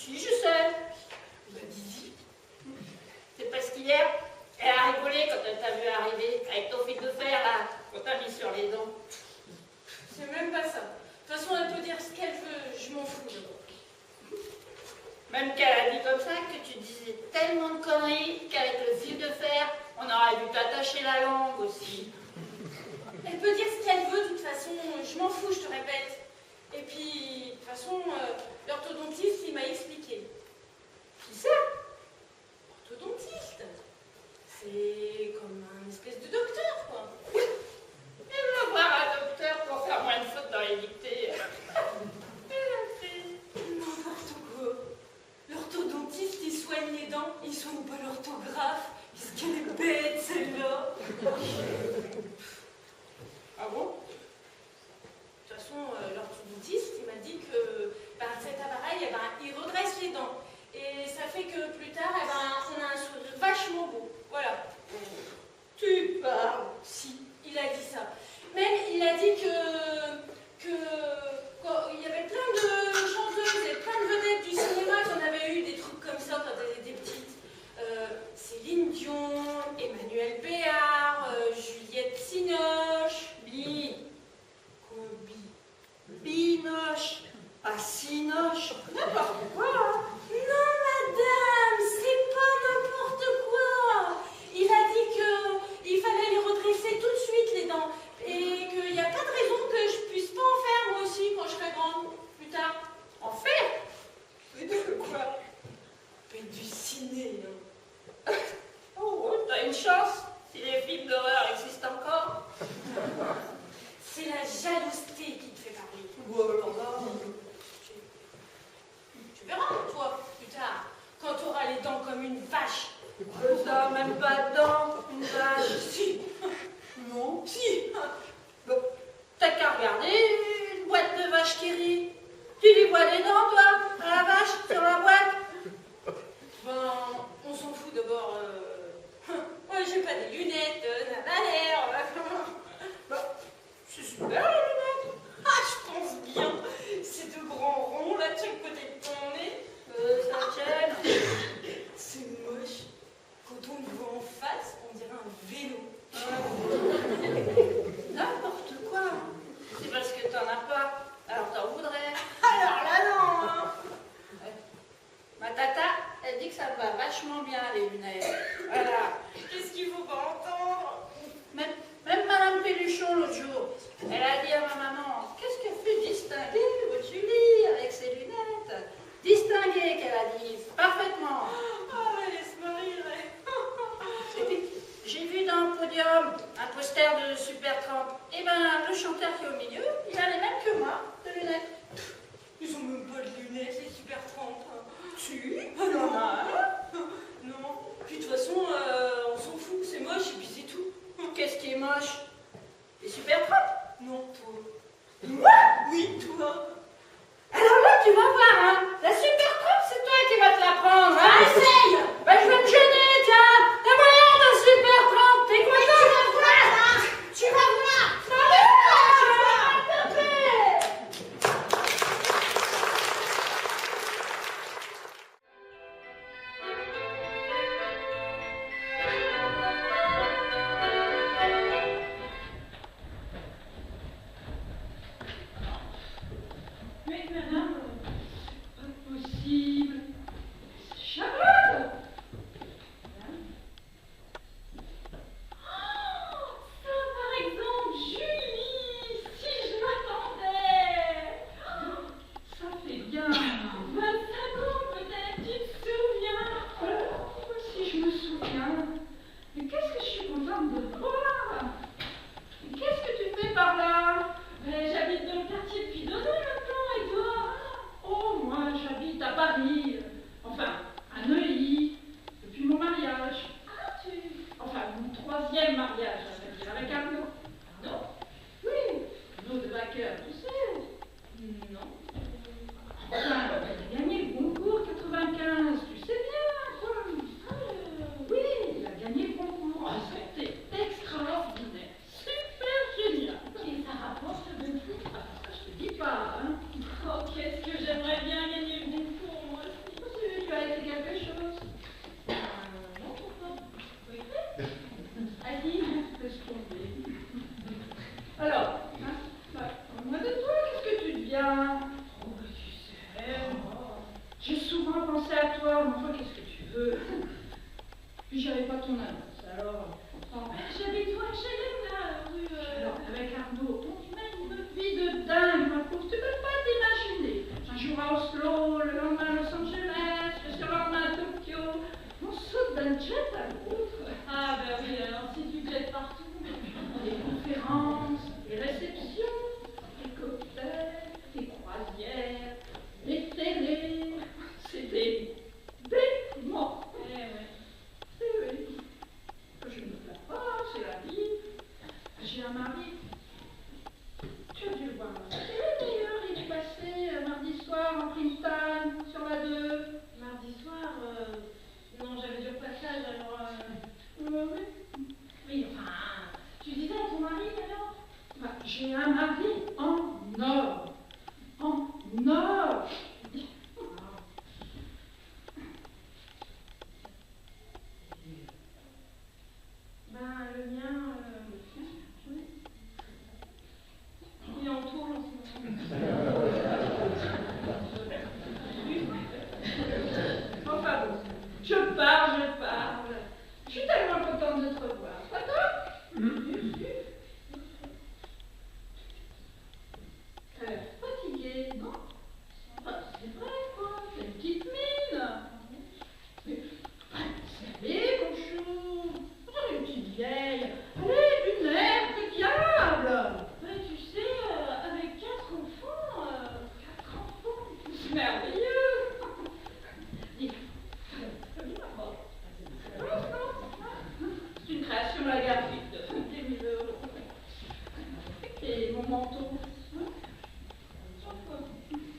Si, je sais. Bah, dis-y. C'est parce qu'hier, elle a rigolé quand elle t'a vu arriver avec ton fil de fer là, qu'on t'a mis sur les dents. C'est même pas ça. De toute façon, elle peut dire ce qu'elle veut, je m'en fous d'abord. Même qu'elle a dit comme ça que tu disais tellement de conneries qu'avec le fil de fer, on aurait dû t'attacher la langue aussi. Elle peut dire ce qu'elle veut, de toute façon, je m'en fous, je te répète. Et puis, de toute façon, l'orthodontiste, il m'a expliqué. Qui ça? Orthodontiste. C'est comme un espèce de docteur, quoi. Elle va voir un docteur pour faire moins de fautes dans les dictées. N'importe quoi. L'orthodontiste, il soigne les dents, il soigne pas l'orthographe. Qu'est-ce qu'elle est bête, celle-là. Ah bon? De toute façon, l'orthodontiste, il m'a dit que par cet appareil, eh ben, il redresse les dents. Et ça fait que plus tard, eh ben, on a un sourire vachement beau. Voilà. Tu parles. Si, il a dit ça. Même, il a dit qu'il y avait plein de chanteuses et plein de vedettes du cinéma qui en avaient eu des trucs comme ça quand elles étaient petites. Céline Dion, Emmanuel Béard, Juliette Binoche. Binoche, pas Sinoche, n'importe quoi. Hein. Non, madame, c'est pas n'importe quoi. Il a dit qu'il fallait les redresser tout de suite, les dents. Et qu'il n'y a pas de raison que je puisse pas en faire, moi aussi, quand je serai grande, plus tard. En faire? Mais de quoi? Mais du ciné, hein. Oh, t'as une chance, si les films d'horreur existent encore. C'est la jalousie qui te fait parler. Ou alors là, Tu verras, toi, plus tard, quand tu auras les dents comme une vache. ça, même pas dedans, une vache. Si. Non. Si. Bon, t'as qu'à regarder une boîte de vache qui rit. Tu lui vois les dents, toi, à la vache, sur la boîte? Ben, on s'en fout d'abord. Moi, j'ai pas des lunettes, nananère. Bah, c'est super, les lunettes. Ah, je pense bien. Ces deux grands ronds là de chaque côté de ton nez. Ça tienne. C'est moche. Quand on le voit en face, on dirait un vélo. N'importe quoi. C'est parce que t'en as pas. Alors t'en voudrais. Alors là, non, hein. Ma tata, elle dit que ça va vachement bien, les lunettes. Voilà. Qu'est-ce qu'il faut pas entendre? Même Madame Péluchon, l'autre jour, elle a dit à ma maman, qu'est-ce qu'elle fait distinguer où tu lis avec ses lunettes? Distinguer, qu'elle a dit, parfaitement. Ah, laisse-moi rire. Et puis, j'ai vu dans le podium un poster de Supertramp. Et ben, le chanteur qui est au milieu, il a les mêmes que moi, de lunettes. Ils ont même pas de lunettes, les super 30. Tu? Ah non. Non. Puis de toute façon, on s'en fout, c'est moche et puis c'est tout. Qu'est-ce qui est moche? Les Supertramp? Non, toi. Moi? Oui, toi. Alors là, tu vas voir, hein. La Supertramp, c'est toi qui vas te la prendre, hein. Essaye. Ben, je vais me gêner, tiens. T'as moyen d'un Supertramp. T'es content? Tu vas voir, hein. Tu vas voir. Mais madame, pas possible. Charlotte! Madame? Oh, ça par exemple, Julie! Si je m'attendais! Oh, ça fait bien 25 ans peut-être, tu te souviens? Oh, si je me souviens. Mais qu'est-ce que je suis contente de te voir! Mais qu'est-ce que tu fais par là? Ben, j'habite dans le quartier depuis 2 ans maintenant, et toi? Oh, moi, j'habite à Paris. Enfin, à Neuilly, depuis mon mariage. Ah, enfin, mon 3e mariage, à vrai dire, avec Arnaud. Arnaud? Oui, Arnaud de Backer, tu sais? Non. Enfin, il a gagné le concours 95, tu sais bien, quoi. Oui, il a gagné le concours. Ah, c'était extraordinaire. Super génial. Et ça rapporte beaucoup. Ah, ça, je te dis pas, hein. Oh, qu'est-ce que j'aimerais bien gagner le concours, moi aussi. bien. Oh, tu sais, j'ai souvent pensé à toi, mais toi, qu'est-ce que tu veux? Puis j'avais pas ton annonce, alors... J'habite toi chez là, rue... avec Arnaud. On mène une vie de dingue, ma pauvre, tu peux pas t'imaginer. Un jour à Oslo, le lendemain à Los Angeles, le surlendemain à Tokyo. On saute d'un jet à l'autre. Ah ben oui, alors si tu jettes partout. Des conférences, des réceptions, des cocktails, des croisières, des télés. C'était déprimant. Eh ouais. Eh oui. Je ne me plains pas, c'est la vie. J'ai un mari. Tu as dû le voir. C'est d'ailleurs, il est passé mardi soir en prime time sur la 2. Mardi soir, non, j'avais du repassage, alors... oui. Oui, enfin, tu disais à ton mari, alors? Bah, j'ai un mari en or. En or. Ben, le mien, oui. Il est en tour en ce moment. Enfin bon, je parle. Je suis tellement contente de te revoir. D'accord? Fatiguée, non? C'est vrai, quoi. C'est une petite mine. Allez, mon chou. Oh, une petite vieille. Allez, du nerf, du diable. Mais tu sais, avec 4 enfants, 4 enfants, c'est merveilleux. Dis, maman. C'est une création Lagarde de 10 000 euros. Et mon manteau,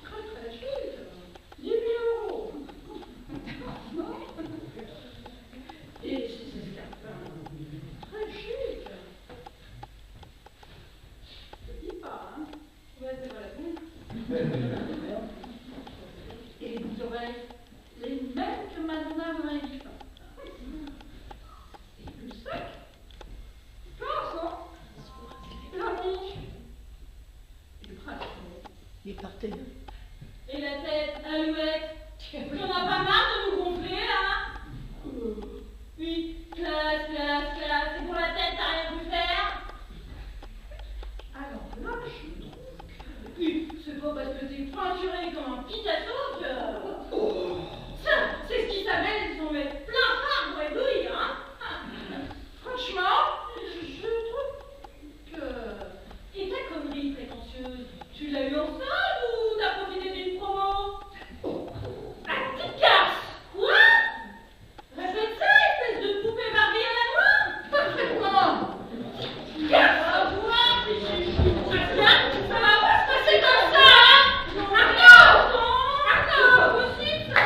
très chic, 10 000 euros. Et ces escarpins, très chic. Je te dis pas, hein? Ouais, c'est vrai. Et les oreilles, les mêmes que Madonna Marie. Et plus sec. Classe, hein? La niche. Et le prince. Il est parti. Et la tête, alouette. On n'a pas marre de nous gonfler, là? Oui, classe. C'est pour la tête, t'as rien pu faire? Alors là, je trouve que... Oui, c'est pas parce que t'es peinturé comme un Picasso que... Ça, c'est ce qui s'appelle ils ont mis plein phare pour éblouir, hein? Franchement, je trouve que... Et ta connerie prétentieuse, tu l'as eu en salle ou t'as profité d'une promo? Ah, petite casse! Quoi? Répète ça, espèce de poupée Barbie à la noix? Parfaitement! Casse! Au revoir, tes chuchus! Ça va pas se passer comme ça, hein? Arnaud! C'est pas possible, ça!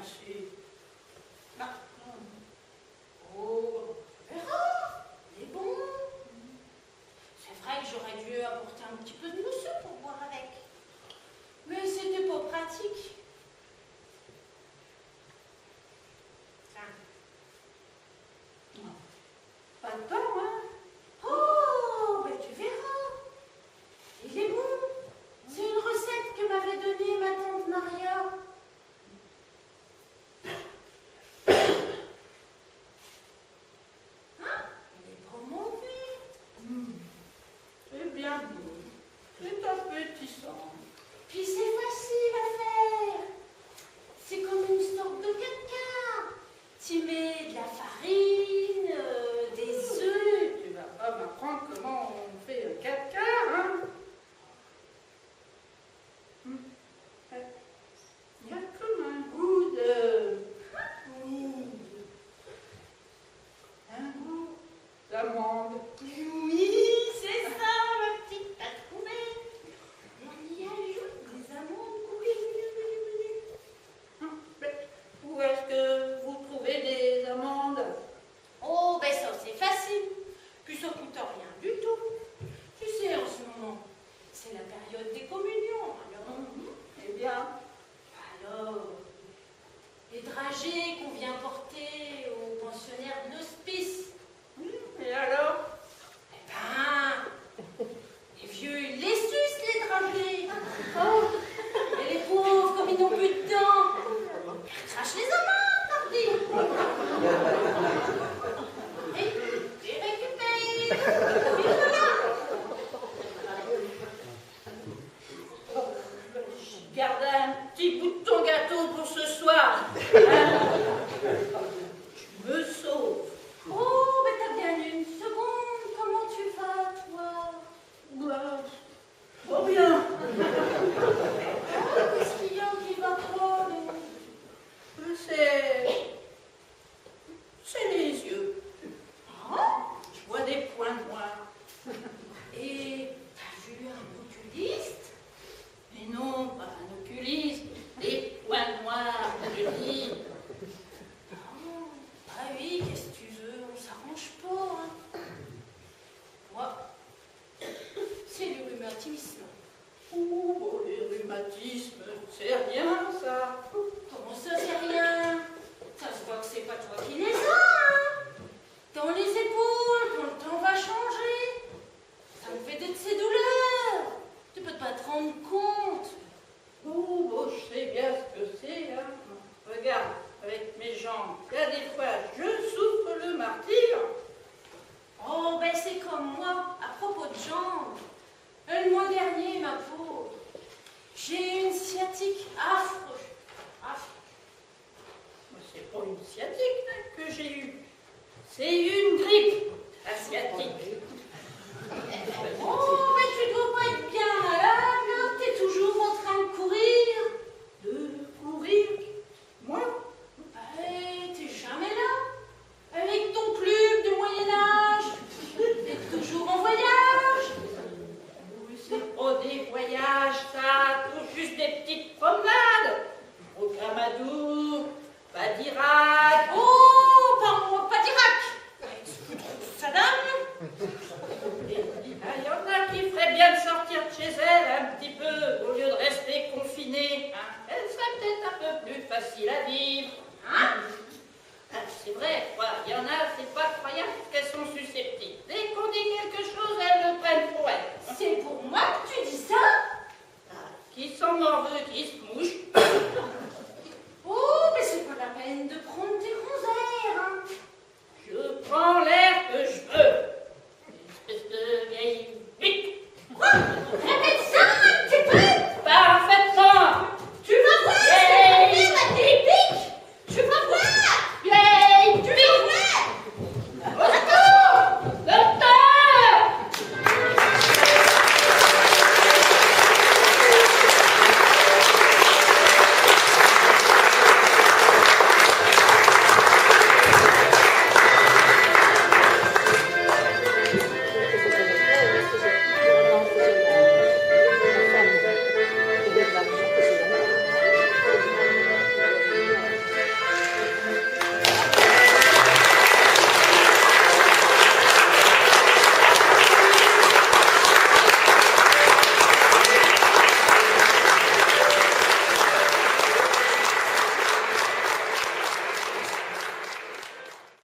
c'est... Bah, oh, on verra. Il est bon. C'est vrai que j'aurais dû apporter un petit peu de mousseux pour boire avec. Mais c'était pas pratique. Tiens. Non. Pas de pain, hein? Oh, ben tu verras. Il est bon. C'est une recette que m'avait donnée ma tante Maria. Hein? Il est pas mauvais. C'est bien bon. C'est appétissant. Puis c'est facile à faire. C'est comme une sorte de caca. Tu mets de la farine, des œufs. Tu vas pas m'apprendre comment on fait un caca, hein? Il y a comme un goût d'amande. Oui, c'est ça, ma petite, t'as trouvé. On y ajoute des amandes. Mais où est-ce que vous trouvez des amandes? Oh, ben ça, c'est facile. Puis ça coûte rien du tout. Tu sais, en ce moment, c'est la période des communions. Alors, eh bien, alors, les dragées qu'on vient porter aux pensionnaires de l'hospice. Et alors? Eh ben, les vieux, ils les sucent, les dragées. Oh, et les pauvres, comme ils n'ont plus de dents, ils crachent les amandes, pardi. Et récupèrent. Et voilà. Je garde un petit bout de ton gâteau pour ce soir. Hein? Je me sauve. Oh, mais t'as bien une seconde. Comment tu vas, toi? Bah, pas bien. Oh, qu'est-ce qu'il y a qui va pas? C'est les yeux. Ah, je vois des points noirs. Et t'as vu un oculiste? Mais non, pas un oculiste. Des points noirs, je dis. Ah oui, qu'est-ce que tu veux? On s'arrange pas, hein. Moi, c'est le rhumatisme. Oh, bon, les rhumatismes, c'est rien, ça. Comment ça, c'est rien? Ça se voit que c'est pas toi qui les as, hein. Dans les épaules, quand le temps va changer. Ça me fait de ces douleurs. Tu peux pas te rendre compte. Oh, bon, je sais bien ce que c'est, hein. Regarde, avec mes jambes, il y a des fois, je souffre le martyre. Oh, ben c'est comme moi, à propos de jambes. Le mois dernier, ma pauvre, j'ai une sciatique affreuse. C'est pas une sciatique hein, que j'ai eue, c'est une grippe, la sciatique. Oh, mais tu dois pas être bien malade, là. T'es toujours en train de courir. De courir? Moi? T'es jamais là. Avec ton club de Moyen-Âge. T'es toujours en voyage. Oui, c'est pas des voyages, ça. Tout juste des petites promenades. Au Camadou, pas d'Irak. Oh, pas d'Irak. Saddam. Il y en a qui feraient bien de sortir de chez elle un petit peu au lieu de rester confinée. Hein. Elle serait peut-être un peu plus facile à vivre. Hein. C'est vrai, quoi. Il y en a, c'est pas croyable qu'elles sont susceptibles. Dès qu'on dit quelque chose, elles le prennent pour elles. C'est pour moi que tu dis ça? Qui sont morveux, qui se mouchent. Oh, mais c'est pas la peine de prendre tes ronzères. Hein. Je prends